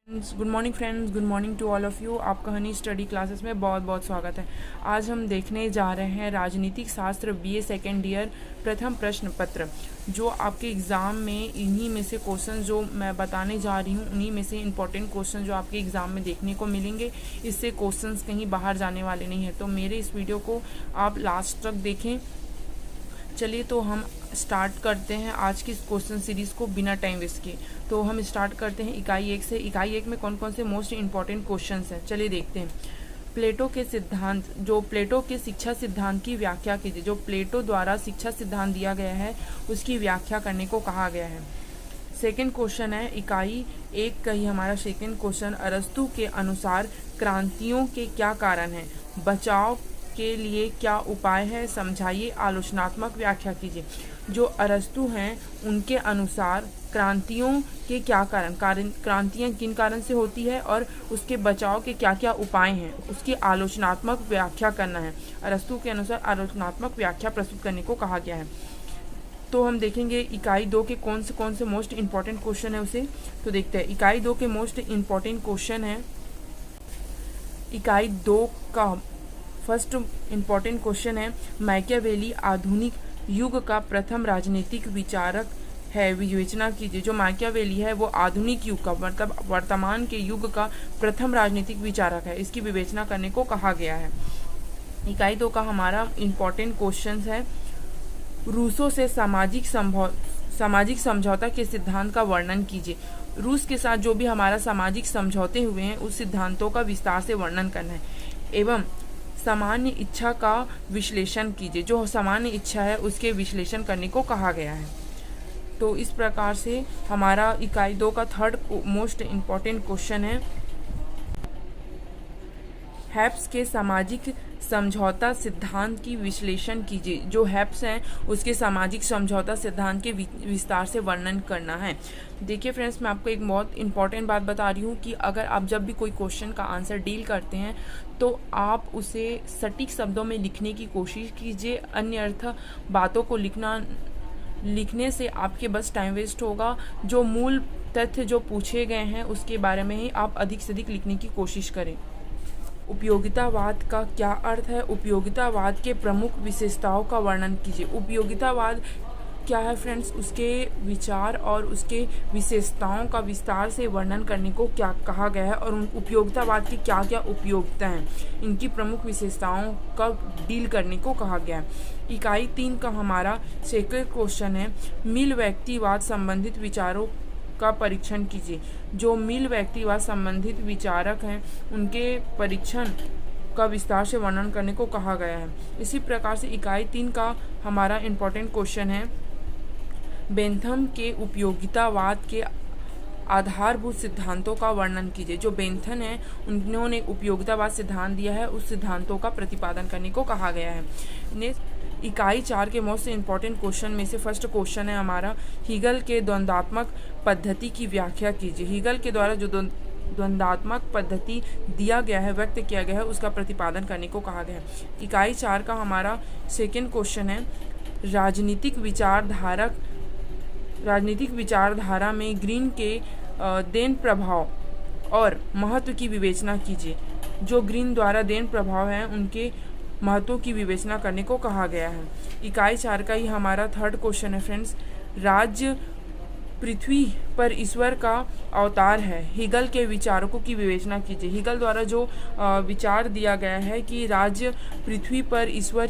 Good morning friends, good morning to all of you. आपका honey study classes में बहुत बहुत स्वागत है। आज हम देखने जा रहे हैं राजनीतिक शास्त्र बीए सेकेंड ईयर प्रथम प्रश्न पत्र। जो आपके एग्ज़ाम में इन्हीं में से क्वेश्चन जो मैं बताने जा रही हूँ, उन्हीं में से इंपॉर्टेंट क्वेश्चन जो आपके एग्ज़ाम में देखने को मिलेंगे। इससे क्वेश्चंस कहीं बाहर जाने वाले नहीं हैं, तो मेरे इस वीडियो को आप लास्ट तक देखें। चलिए तो हम स्टार्ट करते हैं आज की क्वेश्चन सीरीज़ को बिना टाइम वेस्ट किए। तो हम स्टार्ट करते हैं इकाई 1 से। इकाई 1 में कौन कौन से मोस्ट इंपॉर्टेंट क्वेश्चंस हैं, चलिए देखते हैं। प्लेटो के सिद्धांत, जो प्लेटो के शिक्षा सिद्धांत की व्याख्या कीजिए। जो प्लेटो द्वारा शिक्षा सिद्धांत दिया गया है उसकी व्याख्या करने को कहा गया है। सेकेंड क्वेश्चन है इकाई 1 का ही हमारा सेकेंड क्वेश्चन, अरस्तु के अनुसार क्रांतियों के क्या कारण हैं, बचाव के लिए क्या उपाय है, समझाइए, आलोचनात्मक व्याख्या कीजिए। जो अरस्तु हैं उनके अनुसार क्रांतियों के क्या क्रांतियाँ किन कारण से होती है और उसके बचाव के क्या क्या उपाय हैं, उसकी आलोचनात्मक व्याख्या करना है। अरस्तु के अनुसार आलोचनात्मक व्याख्या प्रस्तुत करने को कहा गया है। तो हम देखेंगे इकाई 2 के कौन से मोस्ट इंपॉर्टेंट क्वेश्चन है उसे। तो देखते हैं इकाई 2 के मोस्ट इंपॉर्टेंट क्वेश्चन है। इकाई 2 का फर्स्ट इंपॉर्टेंट क्वेश्चन है, मैकियावेली आधुनिक युग का प्रथम राजनीतिक विचारक है, विवेचना कीजिए। जो मैकियावेली है वो आधुनिक युग का मतलब वर्तमान के युग का प्रथम राजनीतिक विचारक है, इसकी विवेचना करने को कहा गया है। इकाई 2 का हमारा इंपॉर्टेंट क्वेश्चन है, रूसों से सामाजिक समझौता के सिद्धांत का वर्णन कीजिए। रूस के साथ जो भी हमारा सामाजिक समझौते हुए हैं उस सिद्धांतों का विस्तार से वर्णन करना है। एवं सामान्य इच्छा का विश्लेषण कीजिए। जो सामान्य इच्छा है उसके विश्लेषण करने को कहा गया है। तो इस प्रकार से हमारा इकाई 2 का थर्ड मोस्ट इम्पॉर्टेंट क्वेश्चन है, हैब्स के सामाजिक समझौता सिद्धांत की विश्लेषण कीजिए। जो हैब्स हैं उसके सामाजिक समझौता सिद्धांत के विस्तार से वर्णन करना है। देखिए फ्रेंड्स, मैं आपको एक बहुत इंपॉर्टेंट बात बता रही हूँ कि अगर आप जब भी कोई क्वेश्चन का आंसर डील करते हैं तो आप उसे सटीक शब्दों में लिखने की कोशिश कीजिए। अन्यर्थ बातों को लिखने से आपके बस टाइम वेस्ट होगा। जो मूल तथ्य जो पूछे गए हैं उसके बारे में ही आप अधिक से अधिक लिखने की कोशिश करें। उपयोगितावाद का क्या अर्थ है, उपयोगितावाद के प्रमुख विशेषताओं का वर्णन कीजिए। उपयोगितावाद क्या है फ्रेंड्स, उसके विचार और उसके विशेषताओं का विस्तार से वर्णन करने को क्या कहा गया है और उपयोगितावाद की क्या क्या उपयोगिता हैं, इनकी प्रमुख विशेषताओं का डील करने को कहा गया है। इकाई 3 का हमारा सेकंड क्वेश्चन है, मिल व्यक्तिवाद संबंधित विचारों का परीक्षण कीजिए। जो मिल व्यक्तिवाद संबंधित विचारक हैं उनके परीक्षण का विस्तार से वर्णन करने को कहा गया है। इसी प्रकार से इकाई 3 का हमारा इंपॉर्टेंट क्वेश्चन है, बेंथम के उपयोगितावाद के आधारभूत सिद्धांतों का वर्णन कीजिए। जो बेंथम है उन्होंने उपयोगितावाद सिद्धांत दिया है, उस सिद्धांतों का प्रतिपादन करने को कहा गया है। इकाई 4 के मोस्ट इंपॉर्टेंट क्वेश्चन में से फर्स्ट क्वेश्चन है हमारा, हीगल के द्वंद्वात्मक पद्धति की व्याख्या कीजिए। हीगल के द्वारा जो द्वंद्वात्मक पद्धति दिया गया है, व्यक्त किया गया है, उसका प्रतिपादन करने को कहा गया है। इकाई 4 का हमारा सेकेंड क्वेश्चन है, राजनीतिक विचारधारा में ग्रीन के देन प्रभाव और महत्व की विवेचना कीजिए। जो ग्रीन द्वारा देन प्रभाव हैं उनके महत्व की विवेचना करने को कहा गया है। इकाई 4 का ही हमारा थर्ड क्वेश्चन है फ्रेंड्स, राज्य पृथ्वी पर ईश्वर का अवतार है, हीगल के विचारकों की विवेचना कीजिए। हीगल द्वारा जो विचार दिया गया है कि राज्य पृथ्वी पर ईश्वर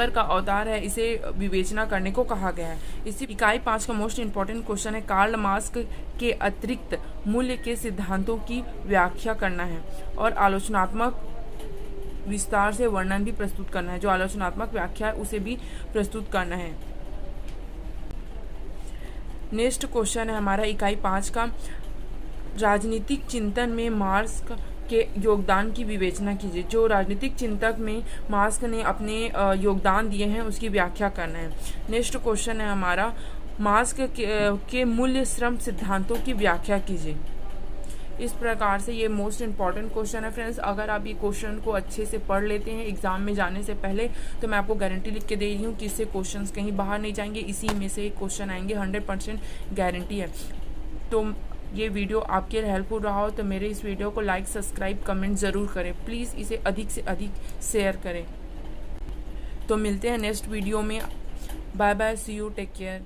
का अवतार है, इसे विवेचना करने को कहा गया है। इसी इकाई 5 का मोस्ट इंपॉर्टेंट क्वेश्चन है, कार्ल मार्क्स के अतिरिक्त मूल्य के सिद्धांतों की व्याख्या करना है और आलोचनात्मक विस्तार से वर्णन भी प्रस्तुत करना है। जो आलोचनात्मक व्याख्या है उसे भी प्रस्तुत करना है। नेक्स्ट क्वेश्चन है हमारा इकाई 5 का, राजनीतिक चिंतन में मार्क्स के योगदान की विवेचना कीजिए। जो राजनीतिक चिंतक में मार्क्स ने अपने योगदान दिए हैं उसकी व्याख्या करना है। नेक्स्ट क्वेश्चन है हमारा, मार्क्स के मूल्य श्रम सिद्धांतों की व्याख्या कीजिए। इस प्रकार से ये मोस्ट इंपॉर्टेंट क्वेश्चन है फ्रेंड्स। अगर आप ये क्वेश्चन को अच्छे से पढ़ लेते हैं एग्जाम में जाने से पहले तो मैं आपको गारंटी लिख के दे रही हूँ कि इससे क्वेश्चंस कहीं बाहर नहीं जाएंगे, इसी में से क्वेश्चन आएंगे, 100% गारंटी है। तो ये वीडियो आपके लिए हेल्पफुल रहा हो तो मेरे इस वीडियो को लाइक, सब्सक्राइब, कमेंट ज़रूर करें। प्लीज़ इसे अधिक से अधिक शेयर करें। तो मिलते हैं नेक्स्ट वीडियो में। Bye bye, see you, take care.